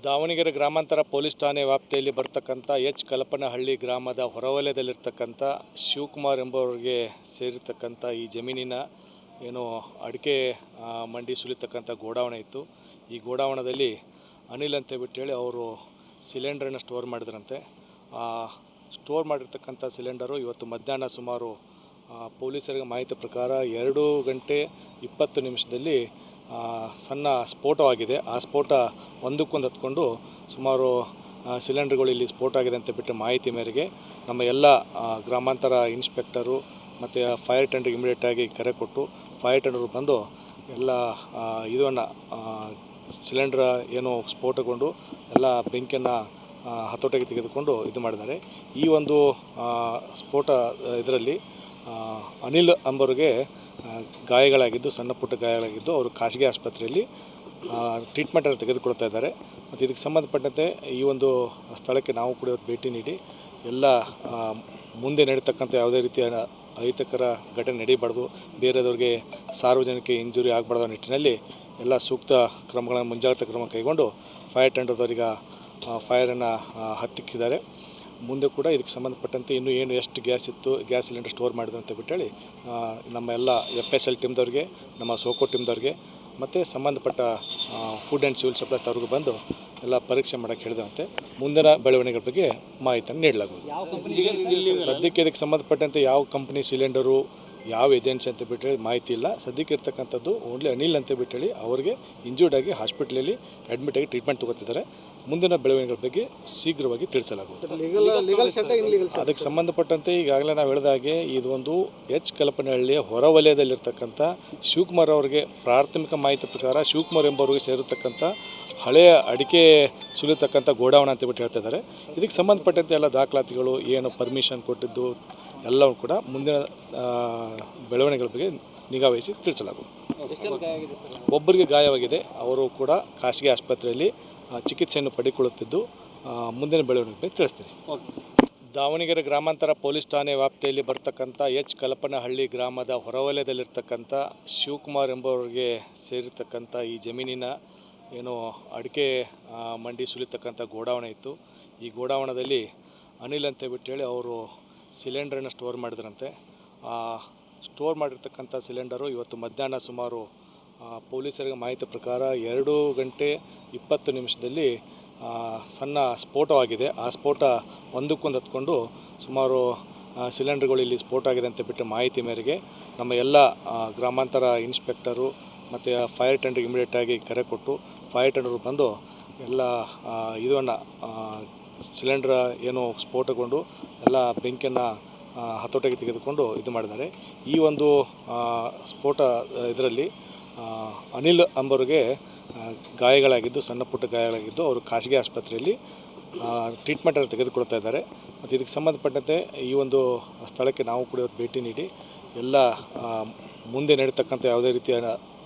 ದಾವಣಗೆರೆ ಗ್ರಾಮಾಂತರ ಪೊಲೀಸ್ ಠಾಣೆ ವ್ಯಾಪ್ತಿಯಲ್ಲಿ ಬರ್ತಕ್ಕಂಥ ಎಚ್ ಕಲಪನಹಳ್ಳಿ ಗ್ರಾಮದ ಹೊರವಲಯದಲ್ಲಿರ್ತಕ್ಕಂಥ ಶಿವಕುಮಾರ್ ಎಂಬುವರಿಗೆ ಸೇರಿರ್ತಕ್ಕಂಥ ಈ ಜಮೀನಿನ ಏನು ಅಡಿಕೆ ಮಂಡಿ ಸುಲಿತಕ್ಕಂಥ ಗೋಡಾವಣೆ ಇತ್ತು. ಈ ಗೋಡಾವಣದಲ್ಲಿ ಅನಿಲ್ ಅಂತ ಬಿಟ್ಟೇಳಿ ಅವರು ಸಿಲಿಂಡ್ರನ್ನು ಸ್ಟೋರ್ ಮಾಡಿದ್ರಂತೆ. ಸ್ಟೋರ್ ಮಾಡಿರ್ತಕ್ಕಂಥ ಸಿಲಿಂಡರು ಇವತ್ತು ಮಧ್ಯಾಹ್ನ ಸುಮಾರು ಪೊಲೀಸರಿಗೆ ಮಾಹಿತಿ ಪ್ರಕಾರ 2 ಗಂಟೆ 20 ನಿಮಿಷದಲ್ಲಿ ಸಣ್ಣ ಸ್ಫೋಟವಾಗಿದೆ. ಆ ಸ್ಫೋಟ ಒಂದಕ್ಕೊಂದು ಹತ್ಕೊಂಡು ಸುಮಾರು ಸಿಲಿಂಡರ್ಗಳು ಇಲ್ಲಿ ಸ್ಫೋಟ ಆಗಿದೆ ಅಂತ ಬಿಟ್ಟು ಮಾಹಿತಿ ಮೇರೆಗೆ ನಮ್ಮ ಎಲ್ಲ ಗ್ರಾಮಾಂತರ ಇನ್ಸ್ಪೆಕ್ಟರು ಮತ್ತು ಫೈರ್ ಟೆಂಡರ್ಗೆ ಇಮಿಡಿಯೇಟಾಗಿ ಕರೆ ಕೊಟ್ಟು ಫೈರ್ ಟೆಂಡರು ಬಂದು ಎಲ್ಲ ಇದನ್ನು ಸಿಲಿಂಡ್ರ ಏನು ಸ್ಫೋಟಗೊಂಡು ಎಲ್ಲ ಬೆಂಕಿಯನ್ನು ಹತೋಟಿಗೆ ತೆಗೆದುಕೊಂಡು ಇದು ಮಾಡಿದ್ದಾರೆ. ಈ ಒಂದು ಸ್ಫೋಟ ಇದರಲ್ಲಿ ಅನಿಲ್ ಎಂಬರಿಗೆ ಗಾಯಗಳಾಗಿದ್ದು, ಸಣ್ಣ ಪುಟ್ಟ ಗಾಯಗಳಾಗಿದ್ದು ಅವರು ಖಾಸಗಿ ಆಸ್ಪತ್ರೆಯಲ್ಲಿ ಟ್ರೀಟ್ಮೆಂಟನ್ನು ತೆಗೆದುಕೊಳ್ತಾ ಇದ್ದಾರೆ. ಮತ್ತು ಇದಕ್ಕೆ ಸಂಬಂಧಪಟ್ಟಂತೆ ಈ ಒಂದು ಸ್ಥಳಕ್ಕೆ ನಾವು ಕೂಡ ಭೇಟಿ ನೀಡಿ ಎಲ್ಲ ಮುಂದೆ ನಡೀತಕ್ಕಂಥ ಯಾವುದೇ ರೀತಿಯ ಅಹಿತಕರ ಘಟನೆ ನಡೀಬಾರ್ದು, ಬೇರೆದವ್ರಿಗೆ ಸಾರ್ವಜನಿಕ ಇಂಜುರಿ ಆಗಬಾರ್ದು ನಿಟ್ಟಿನಲ್ಲಿ ಎಲ್ಲ ಸೂಕ್ತ ಕ್ರಮಗಳನ್ನು ಮುಂಜಾಗ್ರತಾ ಕ್ರಮ ಕೈಗೊಂಡು ಫೈರ್ ಟೆಂಡರ್ದವರಿಗೆ ಫೈರನ್ನು ಹತ್ತಿಕ್ಕಿದ್ದಾರೆ. ಮುಂದೆ ಕೂಡ ಇದಕ್ಕೆ ಸಂಬಂಧಪಟ್ಟಂತೆ ಇನ್ನೂ ಏನು ಎಷ್ಟು ಗ್ಯಾಸ್ ಇತ್ತು, ಗ್ಯಾಸ್ ಸಿಲಿಂಡರ್ ಸ್ಟೋರ್ ಮಾಡಿದ್ರು ಅಂತ ಬಿಟ್ಟೇಳಿ ನಮ್ಮ ಎಲ್ಲ FSL ಟೀಮ್ದವ್ರಿಗೆ, ನಮ್ಮ ಸೋಕೋ ಟೀಮ್ದವ್ರಿಗೆ ಮತ್ತು ಸಂಬಂಧಪಟ್ಟ ಫುಡ್ ಆ್ಯಂಡ್ ಸಿವಿಲ್ ಸಪ್ಲೈಸ್ ಅವ್ರಿಗೂ ಬಂದು ಎಲ್ಲ ಪರೀಕ್ಷೆ ಮಾಡೋಕ್ಕೆ ಹೇಳಿದಂತೆ ಮುಂದಿನ ಬೆಳವಣಿಗೆಗಳ ಬಗ್ಗೆ ಮಾಹಿತಿಯನ್ನು ನೀಡಲಾಗುವುದು. ಸದ್ಯಕ್ಕೆ ಇದಕ್ಕೆ ಸಂಬಂಧಪಟ್ಟಂತೆ ಯಾವ ಕಂಪ್ನಿ ಸಿಲಿಂಡರು, ಯಾವ ಏಜೆನ್ಸಿ ಅಂತ ಬಿಟ್ಟೇಳಿ ಮಾಹಿತಿ ಇಲ್ಲ. ಸದ್ಯಕ್ಕೆ ಇರ್ತಕ್ಕಂಥದ್ದು ಓನ್ಲಿ ಅನಿಲ್ ಅಂತ ಬಿಟ್ಟೇಳಿ ಅವರಿಗೆ ಇಂಜೂರ್ಡ್ ಆಗಿ ಹಾಸ್ಪಿಟ್ಲಲ್ಲಿ ಅಡ್ಮಿಟ್ ಆಗಿ ಟ್ರೀಟ್ಮೆಂಟ್ ತೊಗೋತಿದ್ದಾರೆ. ಮುಂದಿನ ಬೆಳವಣಿಗೆಗಳ ಬಗ್ಗೆ ಶೀಘ್ರವಾಗಿ ತಿಳಿಸಲಾಗುವುದು. ಅದಕ್ಕೆ ಸಂಬಂಧಪಟ್ಟಂತೆ ಈಗಾಗಲೇ ನಾವು ಹೇಳಿದ ಹಾಗೆ ಇದು ಒಂದು ಎಚ್ ಕಲಪನಹಳ್ಳಿಯ ಹೊರವಲಯದಲ್ಲಿರ್ತಕ್ಕಂಥ ಶಿವಕುಮಾರ್ ಅವರಿಗೆ ಪ್ರಾಥಮಿಕ ಮಾಹಿತಿ ಪ್ರಕಾರ ಶಿವಕುಮಾರ್ ಎಂಬವರಿಗೆ ಸೇರಿರ್ತಕ್ಕಂಥ ಹಳೆಯ ಅಡಿಕೆ ಸುಲಿತಕ್ಕಂಥ ಗೋಡಾವಣೆ ಅಂತ ಬಿಟ್ಟು ಹೇಳ್ತಾ ಇದ್ದಾರೆ. ಇದಕ್ಕೆ ಸಂಬಂಧಪಟ್ಟಂತೆ ಎಲ್ಲ ದಾಖಲಾತಿಗಳು ಏನು ಪರ್ಮಿಷನ್ ಕೊಟ್ಟಿದ್ದು ಎಲ್ಲವೂ ಕೂಡ ಮುಂದಿನ ಬೆಳವಣಿಗೆಗಳ ಬಗ್ಗೆ ನಿಗಾವಹಿಸಿ ತಿಳಿಸಲಾಗುವುದು. ಒಬ್ಬರಿಗೆ ಗಾಯವಾಗಿದೆ, ಅವರು ಕೂಡ ಖಾಸಗಿ ಆಸ್ಪತ್ರೆಯಲ್ಲಿ ಚಿಕಿತ್ಸೆಯನ್ನು ಪಡೆದುಕೊಳ್ಳುತ್ತಿದ್ದು ಮುಂದಿನ ಬೆಳವಣಿಗೆ ಬಗ್ಗೆ ತಿಳಿಸ್ತೀನಿ. ದಾವಣಗೆರೆ ಗ್ರಾಮಾಂತರ ಪೊಲೀಸ್ ಠಾಣೆ ವ್ಯಾಪ್ತಿಯಲ್ಲಿ ಬರ್ತಕ್ಕಂಥ ಎಚ್ ಕಲಪನಹಳ್ಳಿ ಗ್ರಾಮದ ಹೊರವಲಯದಲ್ಲಿರ್ತಕ್ಕಂಥ ಶಿವಕುಮಾರ್ ಎಂಬುವರಿಗೆ ಸೇರಿರ್ತಕ್ಕಂಥ ಈ ಜಮೀನಿನ ಏನು ಅಡಿಕೆ ಮಂಡಿ ಸುಲಿತಕ್ಕಂಥ ಗೋಡಾವಣೆ ಇತ್ತು. ಈ ಗೋಡಾವಣದಲ್ಲಿ ಅನಿಲ್ ಅಂತ ಬಿಟ್ಟೇಳಿ ಅವರು ಸಿಲಿಂಡ್ರನ್ನು ಸ್ಟೋರ್ ಮಾಡಿದ್ರಂತೆ. ಸ್ಟೋರ್ ಮಾಡಿರ್ತಕ್ಕಂಥ ಸಿಲಿಂಡರು ಇವತ್ತು ಮಧ್ಯಾಹ್ನ ಸುಮಾರು ಪೊಲೀಸರಿಗೆ ಮಾಹಿತಿ ಪ್ರಕಾರ 2 ಗಂಟೆ 20 ನಿಮಿಷದಲ್ಲಿ ಸಣ್ಣ ಸ್ಫೋಟವಾಗಿದೆ. ಆ ಸ್ಫೋಟ ಒಂದಕ್ಕೊಂದು ಹತ್ಕೊಂಡು ಸುಮಾರು ಸಿಲಿಂಡರ್ಗಳು ಇಲ್ಲಿ ಸ್ಫೋಟ ಆಗಿದೆ ಅಂತ ಬಿಟ್ಟು ಮಾಹಿತಿ ಮೇರೆಗೆ ನಮ್ಮ ಎಲ್ಲ ಗ್ರಾಮಾಂತರ ಇನ್ಸ್ಪೆಕ್ಟರು ಮತ್ತು ಫೈರ್ ಟೆಂಡರ್ಗೆ ಇಮಿಡಿಯೇಟಾಗಿ ಕರೆ ಕೊಟ್ಟು ಫೈರ್ ಟೆಂಡರು ಬಂದು ಎಲ್ಲ ಇದನ್ನು ಸಿಲಿಂಡ್ರ ಏನು ಸ್ಫೋಟಗೊಂಡು ಎಲ್ಲ ಬೆಂಕಿಯನ್ನು ಹತೋಟಿಗೆ ತೆಗೆದುಕೊಂಡು ಇದು ಮಾಡಿದ್ದಾರೆ. ಈ ಒಂದು ಸ್ಫೋಟ ಇದರಲ್ಲಿ ಅನಿಲ್ ಎಂಬರಿಗೆ ಗಾಯಗಳಾಗಿದ್ದು, ಸಣ್ಣ ಪುಟ್ಟ ಗಾಯಗಳಾಗಿದ್ದು ಅವರು ಖಾಸಗಿ ಆಸ್ಪತ್ರೆಯಲ್ಲಿ ಟ್ರೀಟ್ಮೆಂಟನ್ನು ತೆಗೆದುಕೊಳ್ತಾ ಇದ್ದಾರೆ. ಮತ್ತು ಇದಕ್ಕೆ ಸಂಬಂಧಪಟ್ಟಂತೆ ಈ ಒಂದು ಸ್ಥಳಕ್ಕೆ ನಾವು ಕೂಡ ಭೇಟಿ ನೀಡಿ ಎಲ್ಲ ಮುಂದೆ ನಡೀತಕ್ಕಂಥ ಯಾವುದೇ ರೀತಿಯ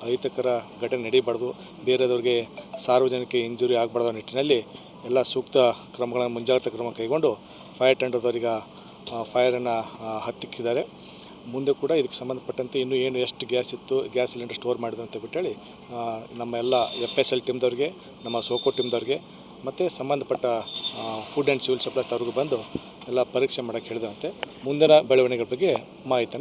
ಅಹಿತಕರ ಘಟನೆ ನಡೀಬಾರ್ದು, ಬೇರೆದವ್ರಿಗೆ ಸಾರ್ವಜನಿಕ ಇಂಜುರಿ ಆಗಬಾರ್ದು ನಿಟ್ಟಿನಲ್ಲಿ ಎಲ್ಲ ಸೂಕ್ತ ಕ್ರಮಗಳನ್ನು ಮುಂಜಾಗ್ರತಾ ಕ್ರಮ ಕೈಗೊಂಡು ಫೈರ್ ಟೆಂಡರ್ದವರಿಗೆ ಫೈರನ್ನು ಹತ್ತಿಕ್ಕಿದ್ದಾರೆ. ಮುಂದೆ ಕೂಡ ಇದಕ್ಕೆ ಸಂಬಂಧಪಟ್ಟಂತೆ ಇನ್ನೂ ಏನು ಎಷ್ಟು ಗ್ಯಾಸ್ ಇತ್ತು, ಗ್ಯಾಸ್ ಸಿಲಿಂಡರ್ ಸ್ಟೋರ್ ಮಾಡಿದ್ರು ಅಂತ ಬಿಟ್ಟೇಳಿ ನಮ್ಮ ಎಲ್ಲ FSL ಟೀಮ್ದವ್ರಿಗೆ, ನಮ್ಮ ಸೋಕೋ ಟೀಮ್ದವ್ರಿಗೆ ಮತ್ತು ಸಂಬಂಧಪಟ್ಟ ಫುಡ್ ಆ್ಯಂಡ್ ಸಿವಿಲ್ ಸಪ್ಲೈಸ್ ಅವ್ರಿಗೂ ಬಂದು ಎಲ್ಲ ಪರೀಕ್ಷೆ ಮಾಡೋಕ್ಕೆ ಹೇಳಿದಂತೆ ಮುಂದಿನ ಬೆಳವಣಿಗೆಗಳ ಬಗ್ಗೆ ಮಾಹಿತಿಯನ್ನು